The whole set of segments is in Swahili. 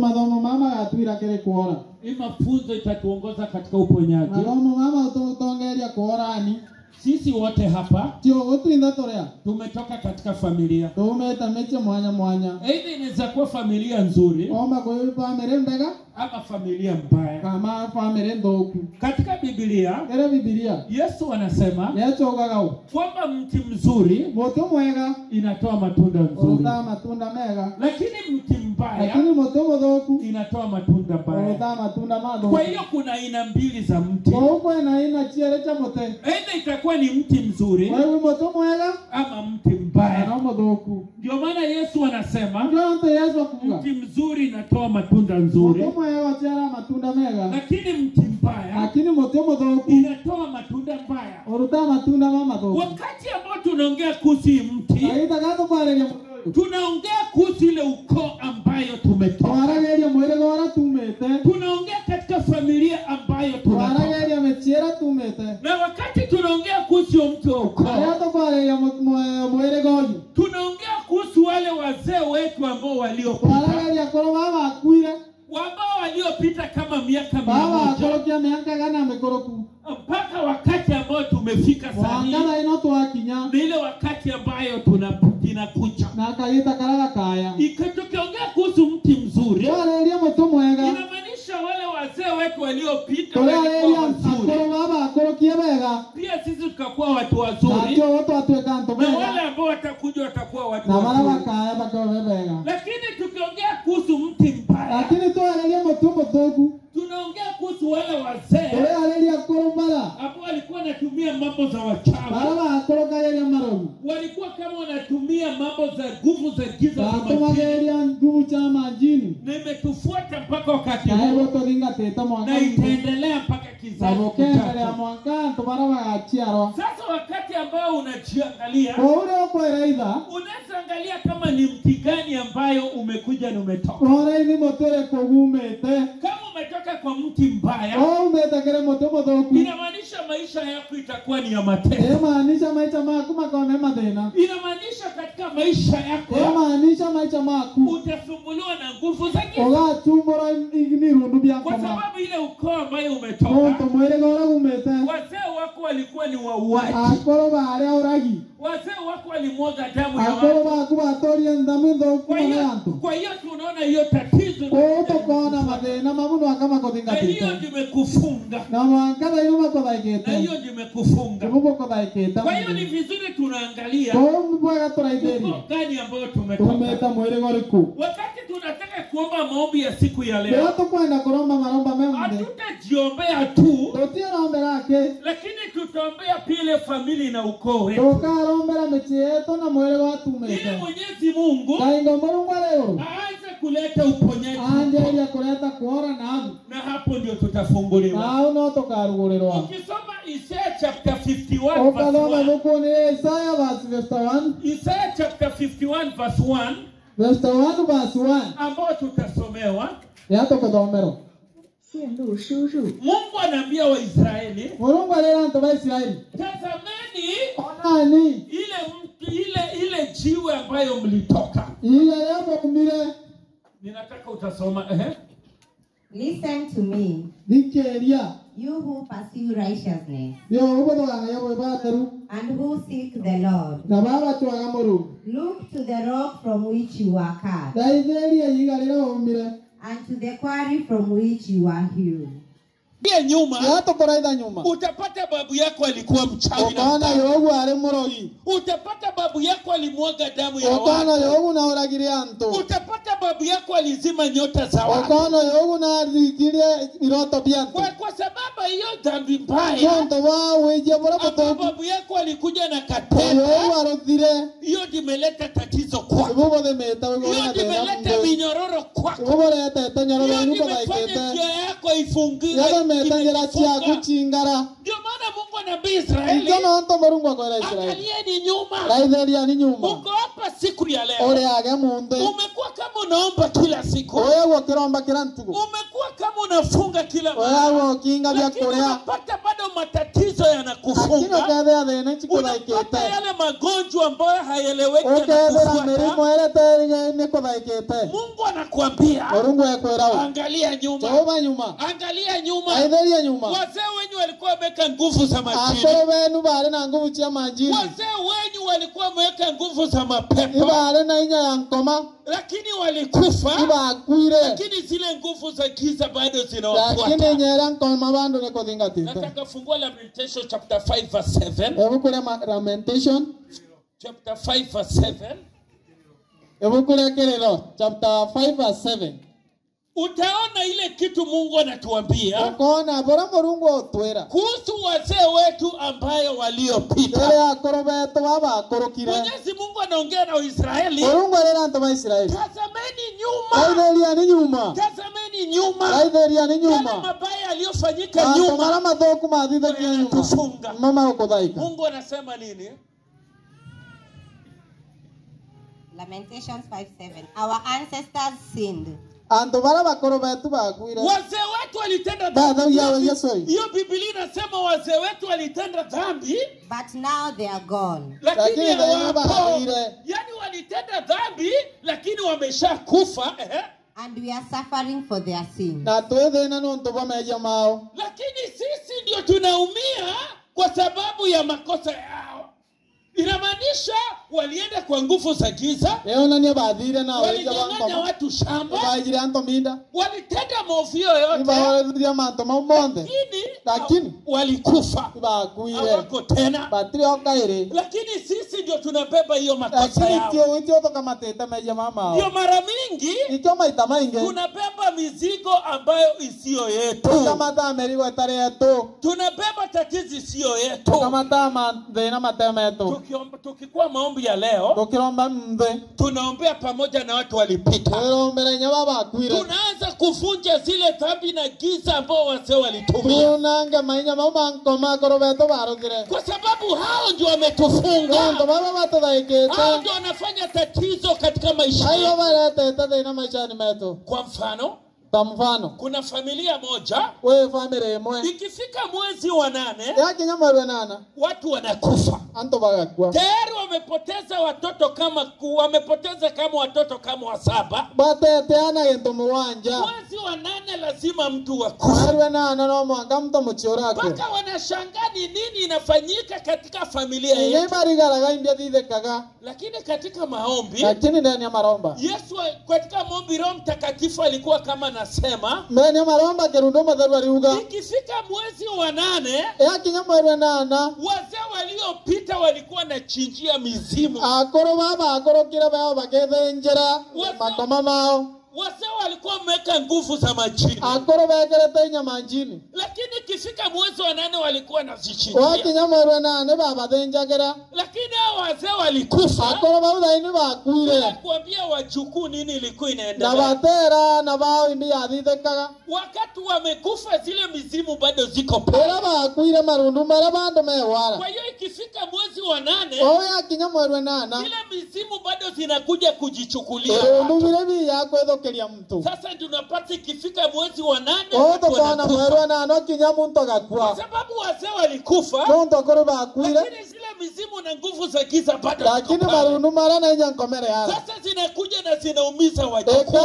Madomo mama atuira kere kuora. Mafunzo itatuongoza katika uponyaji. Madomo mama utongeria kuorani. Sisi wote hapa Tio otu indatorea. Tumetoka katika familia. Tumeta meche mwanya. Aidha inaweza kuwa familia nzuri. Omba kwa hiyo family mbega ama familia mbaya. Kama family ndoku. Katika Biblia, Yesu anasema kwamba mti mzuri inatoa matunda nzuri. Lakini mti mbaya inatoa matunda mbaya. Kwa hiyo kuna aina mbili za mti. Aidha itakuwa ni mti mzuri ama mti mbaya. Ndio maana Yesu anasema mti mzuri inatoa matunda nzuri. Lakini mti mbaya inatoa matunda mbaya. Wakati ambao tunaongea kuhusu mti, tunaongea kuhusu ile ukoo ambayo tumetoka. Tunaongea katika familia ambayo tunatoka. Na wakati tunaongea kuhusu mtu wa ukoo, tunaongea kuhusu wale wazee wetu ambao waliopita. Ambao waliopita kama miaka 100. Mpaka wakati ambao tumefika sasa. Ni ile wakati ambayo tunakuja. Ikatukiongea kuhusu mti mzuri. Inamaanisha wale wazee wetu waliopita walikuwa wazuri. Pia sisi tukakuwa watu wazuri. Na wale ambao watakuja watakuwa watu wazuri. Lakini tukiongea kuhusu mti mbaya, tunaongea kuhusu wale wazee ambao walikuwa wanatumia mambo za wachawi. Walikuwa kama wanatumia mambo za nguvu za giza za majini. Na imetufuata mpaka wakati huu. Na itaendelea mpaka kizazi kijacho. Sasa wakati ambao unajiangalia, unaweza angalia kama ni mti gani ambayo umekuja na umetoka. Kama umetoka kwa mti mbaya, inamaanisha maisha yako itakuwa ni ya mateso. Inamaanisha katika maisha yako utasumbuliwa na nguvu za giza. Kwa sababu ile ukoo ambayo umetoka, wazee wako walikuwa ni wauaji. Wazee wako walimwaga damu ya watu. Kwa hiyo tunaona hiyo tatizo. Na hiyo nimekufunga. Na hiyo nimekufunga. Kwa hiyo ni vizuri tunaangalia ukoo gani ambayo tumetoka. Wakati tunataka kuomba maombi ya siku ya leo, hatutajiombea tu, lakini tutaombea pile familia na ukoo wetu. Ili Mwenyezi Mungu aanze kuleta uponyaji. Na hapo ndio tutafunguliwa. Ukisoma Isaiah chapter 51 verse 1. Isaiah chapter 51 verse 1. Ambao tutasomewa. Mungu anaambia Waisraeli, tazameni ile jiwe ambayo mlitoka. Ninataka utasoma Listen to me, you who pursue righteousness and who seek the Lord. Look to the rock from which you are cut, and to the quarry from which you are hewn. Nyuma utapata babu yako alikuwa mchawi na utapata babu yako alimwaga damu ya watu. Utapata babu yako alizima nyota za watu. Kwa sababu hiyo dhambi mbaya, babu yako alikuja na katenda, hiyo imeleta tatizo kwako. Hiyo imeleta minyororo kwako. Hiyo imefanya njia yako ifungiwe. Ndio maana Mungu anabii Israeli, angalieni nyuma. Mungu hapa siku ya leo, umekuwa kama unaomba kila siku. Umekuwa kama unafunga kila mara. Lakini unapata bado matatizo yanakufa. kufunga, unapata yale magonjwa ambayo hayaeleweki yanakufuata. Mungu anakuambia angalia nyuma. Angalia nyuma. Wazee wenyu walikuwa wameweka nguvu za majini. Wazee wenyu walikuwa wameweka nguvu za mapepo, lakini walikufa. Lakini zile nguvu za giza bado zinawafuata. Nataka fungua Lamentation chapter 5 verse 7. Lamentation Chapter 5 verse 7. Chapter 5 verse 7. Utaona ile kitu Mungu anatuambia kuhusu wazee wetu ambayo waliopita. Mwenyezi Mungu anaongea na Israeli. Tazameni nyuma. Tazameni nyuma. Yale mabaya aliyofanyika nyuma. Tufunga. Mungu anasema nini? Lamentations 5:7. Our ancestors sinned. Wazee wetu walitenda dhambi. Hiyo Biblia inasema wazee wetu walitenda dhambi, but now they are gone. Lakini yani walitenda dhambi lakini wameshakufa. And we are suffering for their sin. Lakini sisi ndio tunaumia kwa sababu ya makosa yao. Inamaanisha walienda kwa nguvu za giza. Walinyang'anya watu shamba. Walitenda maovu yote. Lakini walikufa. Hawako tena. Lakini sisi ndio tunabeba hiyo makosa yao. Ndio mara mingi tunabeba mizigo ambayo isiyo yetu. Tunabeba tatizo isiyo yetu. Tukikuwa maombi ya leo, tunaombea pamoja na watu walipita. Tunaanza kuvunja zile dhambi na giza ambao wazee walitumia. Kwa sababu hao ndio wametufunga. Hao ndio wanafanya tatizo katika maisha yetu. Kwa mfano, kuna familia moja, ikifika mwezi wa 8, watu wanakufa. Tayari wamepoteza watoto kama watoto kama 7. Mwezi wa 8 lazima mtu akufe. Mpaka wanashangaa ni nini inafanyika katika familia yetu. Lakini katika maombi, Yesu katika maombi, Roho Mtakatifu alikuwa kama nasema, ikifika mwezi wa 8, wazee waliopita walikuwa na chinjia mizimu. Wazee walikuwa wameweka nguvu za majini. Lakini ikifika mwezi wa 8 walikuwa na zichinjia. Lakini hao wazee walikufa. Kuambia wajukuu nini ilikuwa inaendelea. Wakati wamekufa zile mizimu bado ziko pale. Kwa hiyo ikifika mwezi wa 8, zile mizimu bado zinakuja kujichukulia. Sasa tunapata ikifika mwezi wa 8 kwa sababu wazee walikufa. Lakini zile mizimu na nguvu za giza bado. Sasa zinakuja na zinaumiza wajukuu. Kwa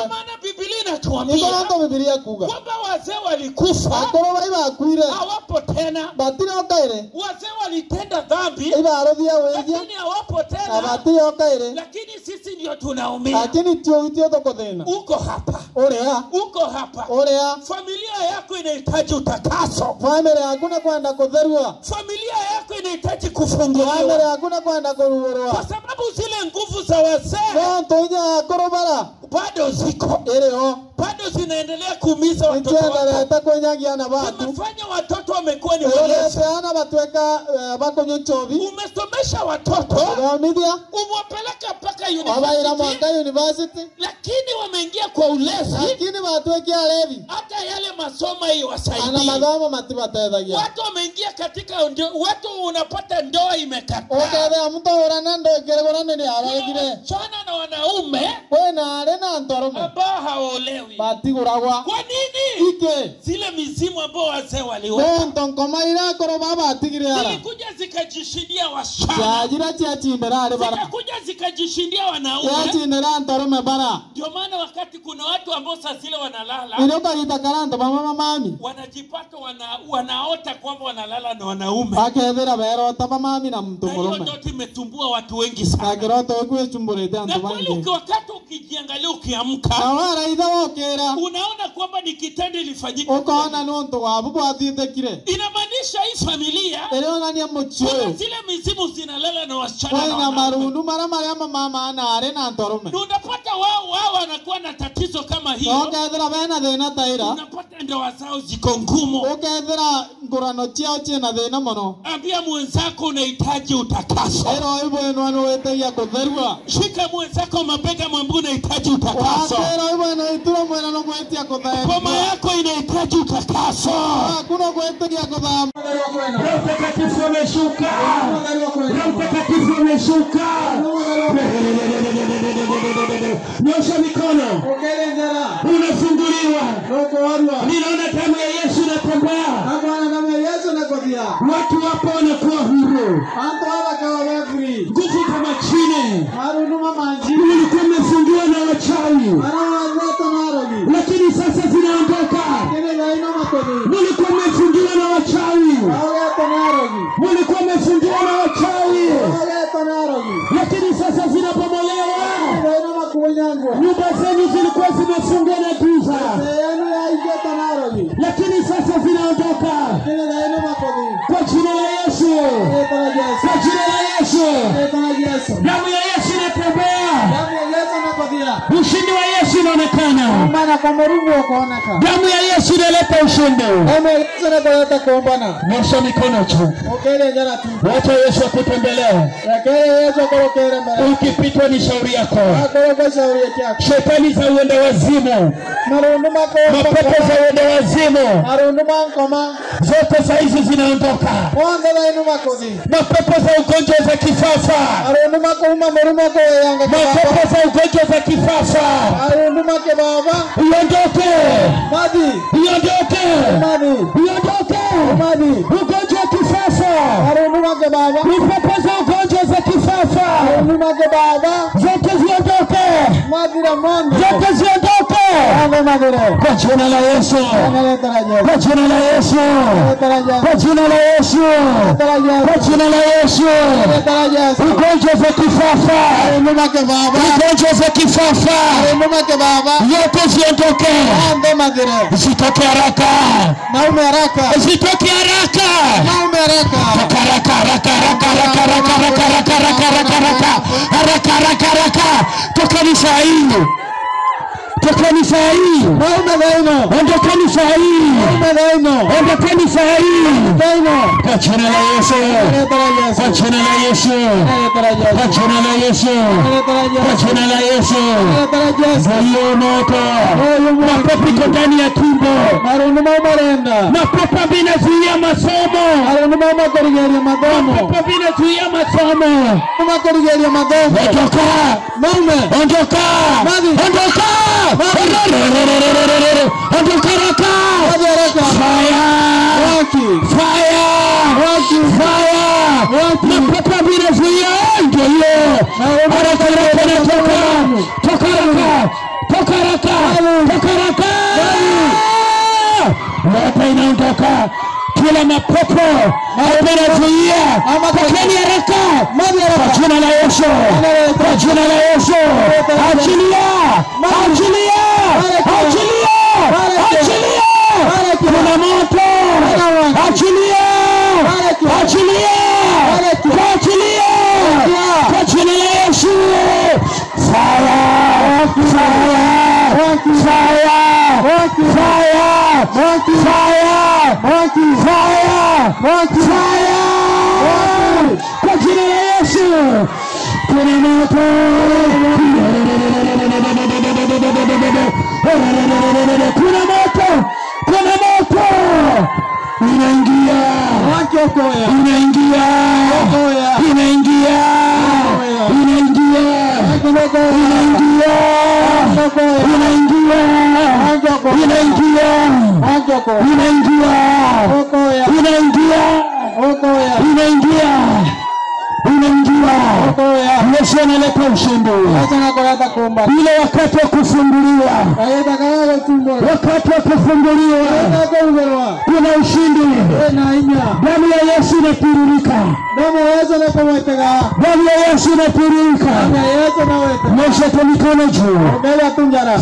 maana Biblia inatuambia kwamba wazee walikufa, hawapo tena. Wazee walitenda dhambi, lakini hawapo tena. Lakini sisi ndio tunaumia. Uko hapa. Familia yako inahitaji utakaso. Familia yako inahitaji kufunguliwa. Kwa sababu zile nguvu za wazee bado ziko. Bado zinaendelea kuumiza watoto wako. Umefanya watoto wamekuwa ni walezi. Umesomesha watoto. Umewapeleka mpaka university. Lakini wameingia kwa ulezi. Hata yale masomo haiwasaidii. Watu wameingia katika watu unapata ndoa imekataa. Chana na wanaume ambao hawaolewi. Kwa nini? Ike. Zile mizimu ambao wazee waliweka. Don komaira koro baba tigiriara. Zilikuja zikajishindia wasichana. Jajira chindera bara. Zikakuja zikajishindia wanaume. Chindera ntorome bara. Ndio maana wakati kuna watu ambao saa zile wanalala. Ndio itakaranta mama mami. Wanajipata wanaota kwamba wanalala na wanaume. Akethera bero taba mami na mtu murume. Hiyo ndio imetumbua watu wengi sana. Akiroto kwe chumburete na kweli wakati ukijiangalia ukiamka. Na wala idawokera. Unaona kwamba ni kitendo ilifanyika. Ukaona nonto wabu bwatite kire. Inamaanisha hii familia. Eleona ni amochwe. Kuna zile mizimu zinalala na wasichana. Na marundu mara ama mama na arena ntorume. Unapata wao wanakuwa na tatizo kama hiyo. Okethera bena thina taira. Unapata ndoa zao ziko ngumu. Okethera ngurano chiao chena thina mono. Ambia mwenzako unahitaji utakaso. Ero ibo eno wetegia kutherua. Shika mwenzako mabega mwambie unahitaji utakaso. Ero ibo eno ituro mwena no kwetia kutherua. Boma yako inahitaji utakaso. Hakuna kwetia kutherua. Roho Mtakatifu ameshuka. Roho Mtakatifu ameshuka. Nyosha mikono. Unafunguliwa. Ninaona damu ya Yesu inatembea. Watu wapo wanakuwa huru. Nguvu za machine. Ulikuwa umefungiwa na wachawi. Lakini sasa zinaondoka. Ulikuwa umefungiwa na wachawi. Ulikuwa umefungiwa na wachawi. Lakini sasa zinapomolewa. Nyumba zenu zilikuwa zimefungwa na giza. Lakini sasa zinaondoka. Kwa jina la Yesu. Kwa jina la Yesu. Damu ya Yesu inatembea. Ushindi wa Yesu unaonekana. Damu ya Yesu inaleta ushindi. Nyosha mikono juu. Wacha Yesu akutembelee. Ukipitwa ni shauri yako. Shetani za uende wazimu. Mapepo za uende wazimu. Zote za hizi zinaondoka. Mapepo za ugonjwa za kifafa. Mapepo za ugonjwa za kifafa. Iondoke. Iondoke. Iondoke. Ugonjwa wa kifafa. Mapepo za ugonjwa za kifafa. Zote ziondoke. Zote ziondoke. Kwa jina la Yesu. Kwa jina la Yesu. Kwa jina la Yesu. Kwa jina la Yesu. Ugonjwa za kifafa. Ugonjwa za kifafa. Yote ziondoke. Zitoke haraka. Zitoke haraka. Toka haraka haraka haraka haraka haraka haraka haraka haraka haraka. Tokeni saa hii. Tokeni saa hii. Ondokeni saa hii. Ondokeni saa hii. Kwa jina la Yesu. Kwa jina la Yesu. Kwa jina la Yesu. Kwa jina la Yesu. Moyo moto. Mapepo iko ndani ya tumbo. Mapepo vinazuia masomo. Mapepo vinazuia masomo. Ondoka. Ondoka. Ondoka. Mapepo vinazuia ndio. Toka. Wote inaondoka. Kila mapepo vinazuia. Tokeni haraka. Kwa jina la Yesu. Kwa jina la Yesu. Achilia. Kuna moto. Achilia. Kwa jina la Yesu. Fire. Kwa jina la Yesu. Kuna moto. Kuna moto. Inaingia. Inaingia. Unaingia. Yesu analeta ushindi. Ile wakati wa kufunguliwa. Kuna ushindi. Damu ya Yesu inatiririka. Nyosha kwa mikono juu.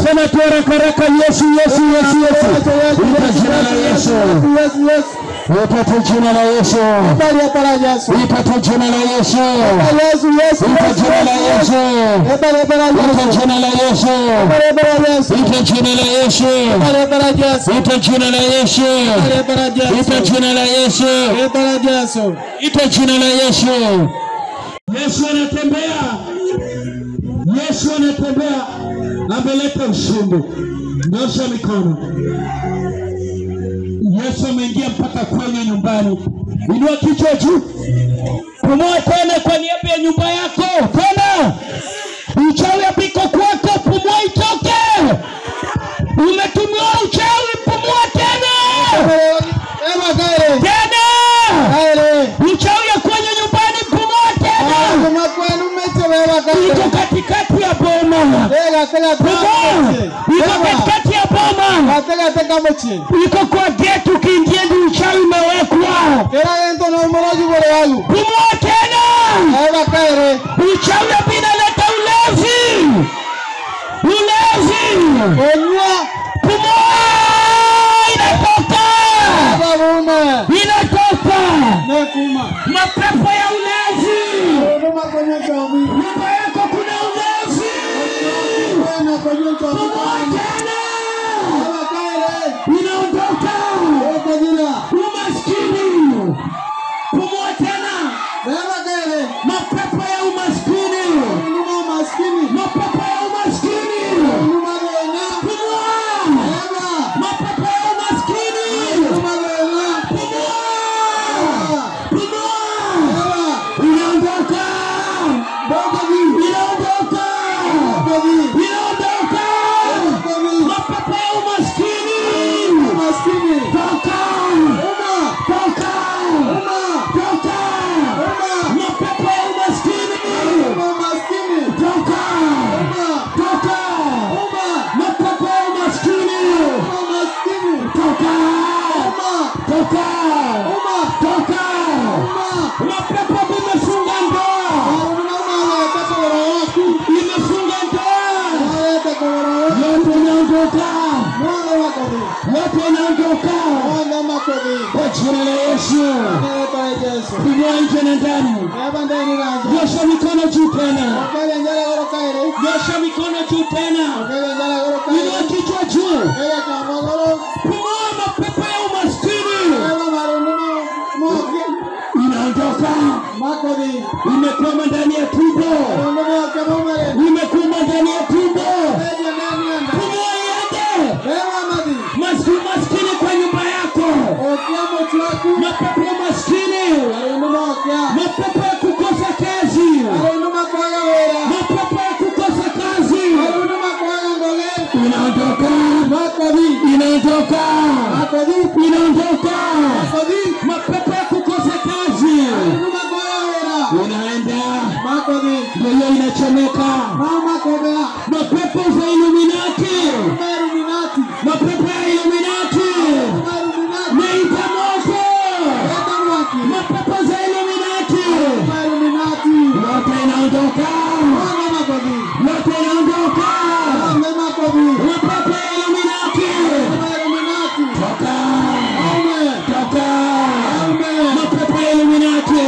Sema tu haraka Yesu. Ita jina la Yesu. Ipate jina la Yesu. Ipate jina la Yesu. Ipate jina la Yesu. Ipate jina la Yesu. Ipate jina la Yesu. Ipate jina la Yesu. Ipate jina la Yesu. Ipate jina la Yesu. Yesu anatembea. Ameleta ushindi. Nyosha mikono. Yesu ameingia mpaka kwenye nyumbani. Inua kichwa juu. Pumua tena kwa niaba ya nyumba yako. Tena. Uchawi apiko kwako, pumua itoke. Umetumia uchawi, pumua tena. Uchawi ya kwenye nyumbani, pumua tena. Iko katikati ya boma. Iko kwa gate ukiingia ndio uchawi umewekwa. Pumua tena. Uchawi inaleta ulevi. Pumua. Inatoka. Mapepo ya ulevi. Nyumba yako kuna ulevi. Pumua tena. Inaondoka. Umaskini. Pumua tena. Mapepo ya umaskini. Mapepo ya umaskini. Pumua. Mapepo ya umaskini. Pumua. Inaondoka. Mapepo ya umaskini. Toka. Mapepo ya umaskini. Toka. Mapepo ya umaskini. Toka. Mapepo imefunga ndoa. Yote inaondoka. Kwa jina la Yesu. Pumua nje na ndani. Nyosha mikono juu tena. Inua kichwa juu. Pumua mapepo ya umaskini. Inaondoka. Imekwama ndani ya tumbo. Maskini kwa nyumba yako. Mapepo ya maskini. Mapepo ya kukosa kazi. Inaondoka. Mapepo ya kukosa kazi. Unaenda. Ndio inachomeka. Mapepo za Illuminati. Meita moto. Mapepo za Illuminati. Yote inaondoka. Mapepo ya Illuminati. Toka. Mapepo ya Illuminati.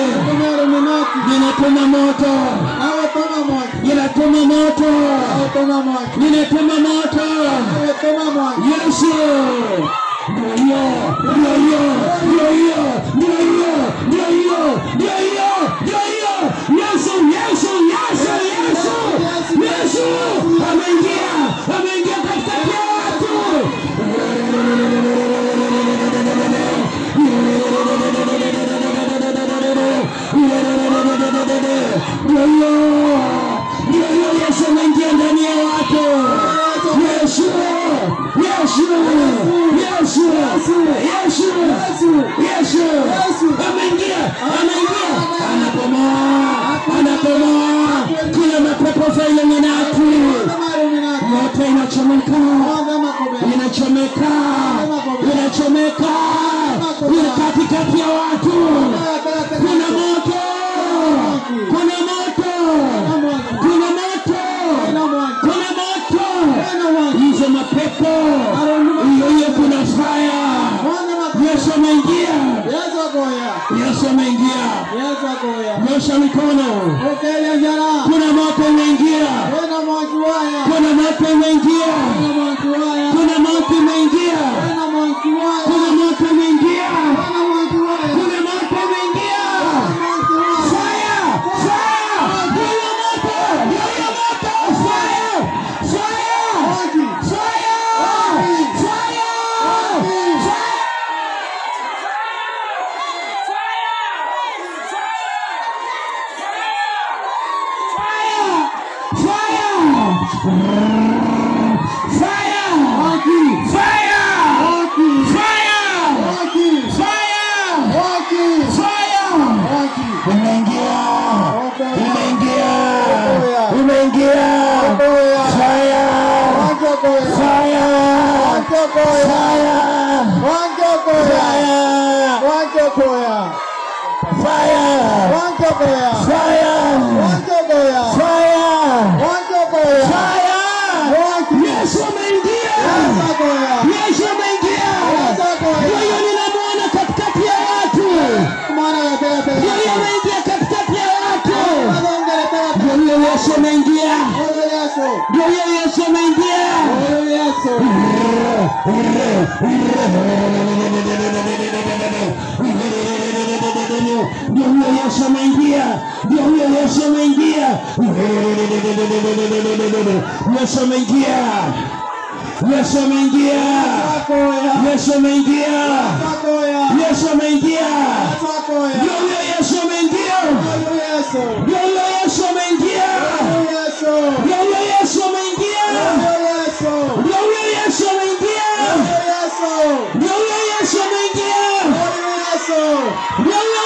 Ninatuma moto. Yesu. Ndio. Yesu. Ameingia katikati ya watu. Yesu ameingia ndani ya watu. Yesu. Ameingia. Anapomoa. Kila mapepo fanya minati. Moto inachomeka. Kuna katikati ya watu. Kuna moto. Hizo mapepo. Hiyo kuna fire. Yesu ameingia. Nyosha mikono. Kuna moto umeingia. Yesu